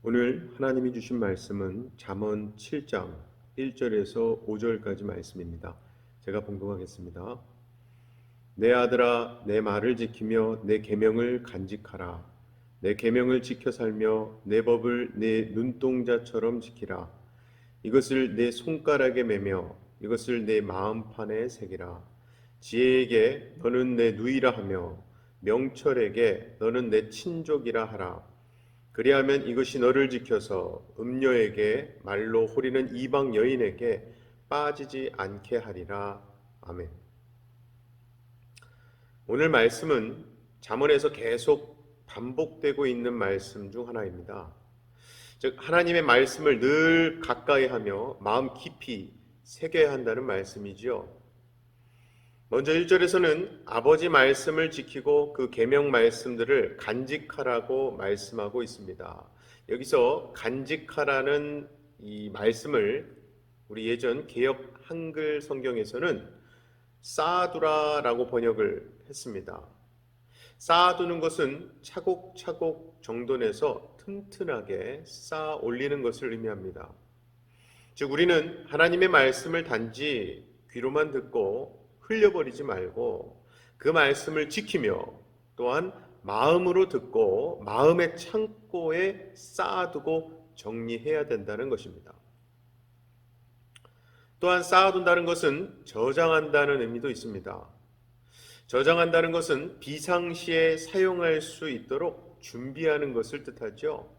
오늘 하나님이 주신 말씀은 잠언 7장 1절에서 5절까지 말씀입니다. 제가 봉독하겠습니다. 내 아들아, 내 말을 지키며 내 계명을 간직하라. 내 계명을 지켜 살며 내 법을 내 눈동자처럼 지키라. 이것을 내 손가락에 매며 이것을 내 마음판에 새기라. 지혜에게 너는 내 누이라 하며 명철에게 너는 내 친족이라 하라. 그리하면 이것이 너를 지켜서 음녀에게 말로 호리는 이방 여인에게 빠지지 않게 하리라. 아멘. 오늘 말씀은 잠언에서 계속 반복되고 있는 말씀 중 하나입니다. 즉 하나님의 말씀을 늘 가까이 하며 마음 깊이 새겨야 한다는 말씀이지요. 먼저 1절에서는 아버지 말씀을 지키고 그 계명 말씀들을 간직하라고 말씀하고 있습니다. 여기서 간직하라는 이 말씀을 우리 예전 개역 한글 성경에서는 쌓아두라라고 번역을 했습니다. 쌓아두는 것은 차곡차곡 정돈해서 튼튼하게 쌓아 올리는 것을 의미합니다. 즉 우리는 하나님의 말씀을 단지 귀로만 듣고 흘려버리지 말고 그 말씀을 지키며 또한 마음으로 듣고 마음의 창고에 쌓아두고 정리해야 된다는 것입니다. 또한 쌓아둔다는 것은 저장한다는 의미도 있습니다. 저장한다는 것은 비상시에 사용할 수 있도록 준비하는 것을 뜻하죠.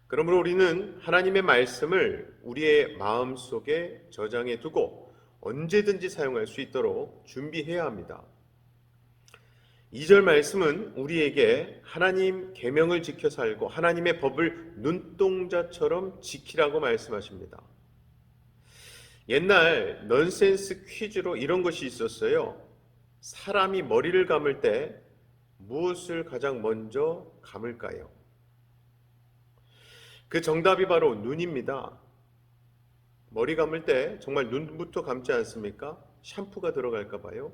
그러므로 우리는 하나님의 말씀을 우리의 마음속에 저장해 두고 언제든지 사용할 수 있도록 준비해야 합니다. 2절 말씀은 우리에게 하나님 계명을 지켜 살고 하나님의 법을 눈동자처럼 지키라고 말씀하십니다. 옛날 넌센스 퀴즈로 이런 것이 있었어요. 사람이 머리를 감을 때 무엇을 가장 먼저 감을까요? 그 정답이 바로 눈입니다. 머리 감을 때 정말 눈부터 감지 않습니까? 샴푸가 들어갈까 봐요.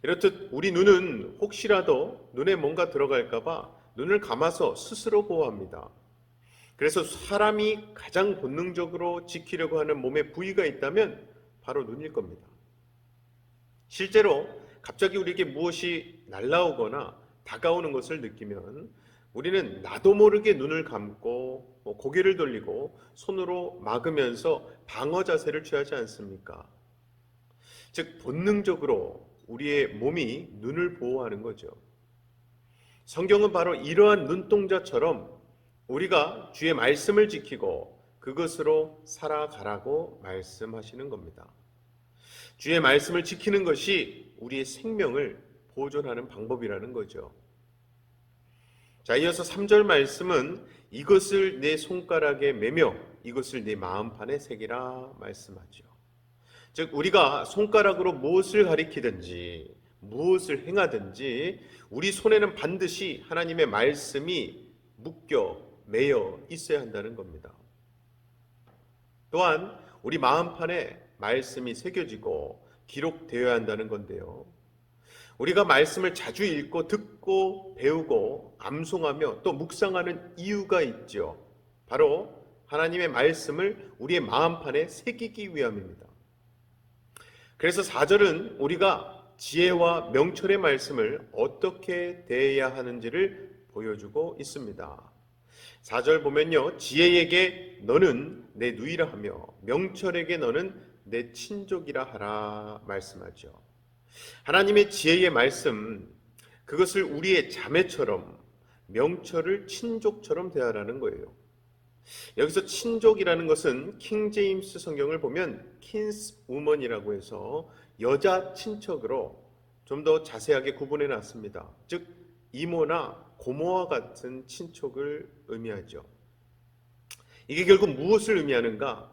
이렇듯 우리 눈은 혹시라도 눈에 뭔가 들어갈까 봐 눈을 감아서 스스로 보호합니다. 그래서 사람이 가장 본능적으로 지키려고 하는 몸의 부위가 있다면 바로 눈일 겁니다. 실제로 갑자기 우리에게 무엇이 날아오거나 다가오는 것을 느끼면 우리는 나도 모르게 눈을 감고 고개를 돌리고 손으로 막으면서 방어 자세를 취하지 않습니까? 즉 본능적으로 우리의 몸이 눈을 보호하는 거죠. 성경은 바로 이러한 눈동자처럼 우리가 주의 말씀을 지키고 그것으로 살아가라고 말씀하시는 겁니다. 주의 말씀을 지키는 것이 우리의 생명을 보존하는 방법이라는 거죠. 자, 이어서 3절 말씀은 이것을 내 손가락에 매며 이것을 내 마음판에 새기라 말씀하죠. 즉 우리가 손가락으로 무엇을 가리키든지 무엇을 행하든지 우리 손에는 반드시 하나님의 말씀이 묶여 매여 있어야 한다는 겁니다. 또한 우리 마음판에 말씀이 새겨지고 기록되어야 한다는 건데요. 우리가 말씀을 자주 읽고 듣고 배우고 암송하며 또 묵상하는 이유가 있죠. 바로 하나님의 말씀을 우리의 마음판에 새기기 위함입니다. 그래서 4절은 우리가 지혜와 명철의 말씀을 어떻게 대해야 하는지를 보여주고 있습니다. 4절 보면요, 지혜에게 너는 내 누이라 하며 명철에게 너는 내 친족이라 하라 말씀하죠. 하나님의 지혜의 말씀, 그것을 우리의 자매처럼 명철을 친족처럼 대하라는 거예요. 여기서 친족이라는 것은 킹제임스 성경을 보면 킨스우먼이라고 해서 여자 친척으로 좀 더 자세하게 구분해 놨습니다. 즉 이모나 고모와 같은 친척을 의미하죠. 이게 결국 무엇을 의미하는가?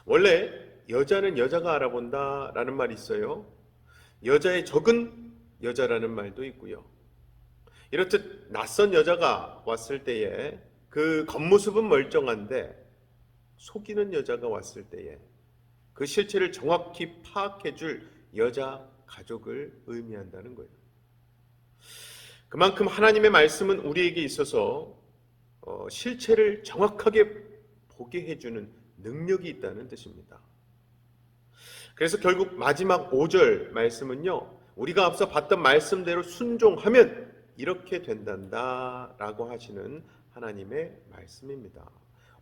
원래 여자는 여자가 알아본다라는 말이 있어요. 여자의 적은 여자라는 말도 있고요. 이렇듯 낯선 여자가 왔을 때에 그 겉모습은 멀쩡한데 속이는 여자가 왔을 때에 그 실체를 정확히 파악해줄 여자 가족을 의미한다는 거예요. 그만큼 하나님의 말씀은 우리에게 있어서 실체를 정확하게 보게 해주는 능력이 있다는 뜻입니다. 그래서 결국 마지막 5절 말씀은요, 우리가 앞서 봤던 말씀대로 순종하면 이렇게 된단다 라고 하시는 하나님의 말씀입니다.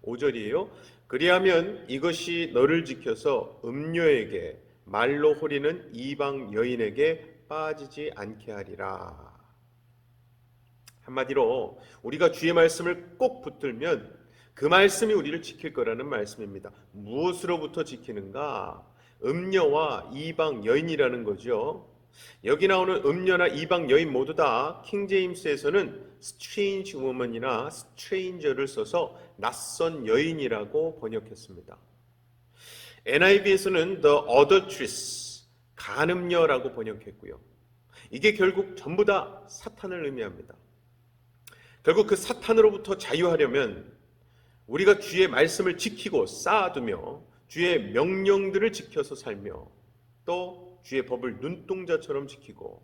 5절이에요. 그리하면 이것이 너를 지켜서 음녀에게 말로 호리는 이방 여인에게 빠지지 않게 하리라. 한마디로 우리가 주의 말씀을 꼭 붙들면 그 말씀이 우리를 지킬 거라는 말씀입니다. 무엇으로부터 지키는가? 음녀와 이방 여인이라는 거죠. 여기 나오는 음녀나 이방 여인 모두 다 킹제임스에서는 strange woman이나 stranger를 써서 낯선 여인이라고 번역했습니다. NIV에서는 the adulteress, 간음녀라고 번역했고요. 이게 결국 전부 다 사탄을 의미합니다. 결국 그 사탄으로부터 자유하려면 우리가 주의 말씀을 지키고 쌓아두며 주의 명령들을 지켜서 살며 또 주의 법을 눈동자처럼 지키고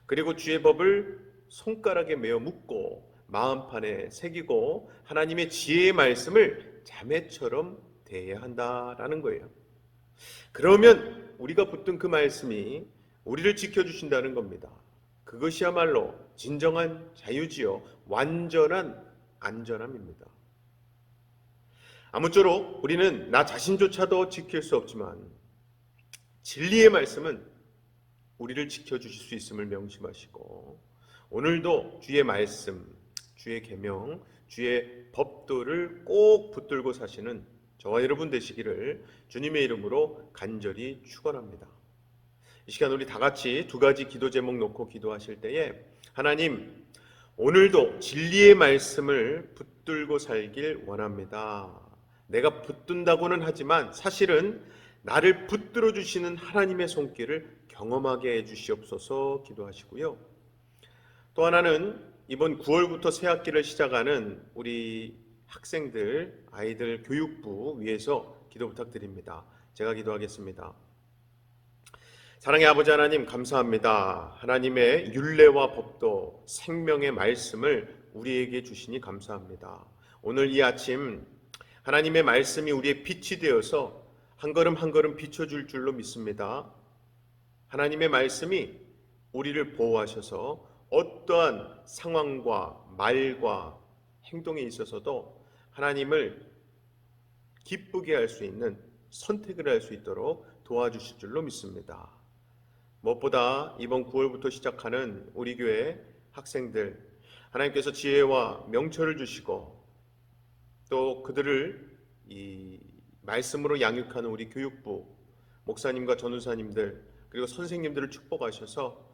그리고 주의 법을 손가락에 메어 묶고 마음판에 새기고 하나님의 지혜의 말씀을 자매처럼 대해야 한다라는 거예요. 그러면 우리가 붙든 그 말씀이 우리를 지켜주신다는 겁니다. 그것이야말로 진정한 자유지요. 완전한 안전함입니다. 아무쪼록 우리는 나 자신조차도 지킬 수 없지만 진리의 말씀은 우리를 지켜주실 수 있음을 명심하시고 오늘도 주의 말씀, 주의 계명, 주의 법도를 꼭 붙들고 사시는 저와 여러분 되시기를 주님의 이름으로 간절히 축원합니다. 이 시간 우리 다 같이 두 가지 기도 제목 놓고 기도하실 때에 하나님, 오늘도 진리의 말씀을 붙들고 살길 원합니다. 내가 붙든다고는 하지만 사실은 나를 붙들어 주시는 하나님의 손길을 경험하게 해 주시옵소서 기도하시고요. 또 하나는 이번 9월부터 새 학기를 시작하는 우리 학생들, 아이들 교육부 위해서 기도 부탁드립니다. 제가 기도하겠습니다. 사랑의 아버지 하나님 감사합니다. 하나님의 율례와 법도 생명의 말씀을 우리에게 주시니 감사합니다. 오늘 이 아침 하나님의 말씀이 우리의 빛이 되어서 한 걸음 한 걸음 비춰줄 줄로 믿습니다. 하나님의 말씀이 우리를 보호하셔서 어떠한 상황과 말과 행동에 있어서도 하나님을 기쁘게 할 수 있는 선택을 할 수 있도록 도와주실 줄로 믿습니다. 무엇보다 이번 9월부터 시작하는 우리 교회 학생들 하나님께서 지혜와 명철을 주시고 또 그들을 이 말씀으로 양육하는 우리 교육부 목사님과 전우사님들 그리고 선생님들을 축복하셔서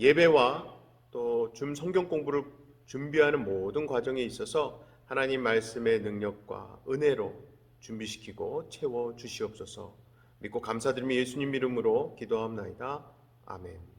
예배와 또 줌 성경 공부를 준비하는 모든 과정에 있어서 하나님 말씀의 능력과 은혜로 준비시키고 채워 주시옵소서. 믿고 감사드리며 예수님 이름으로 기도합나이다. 아멘.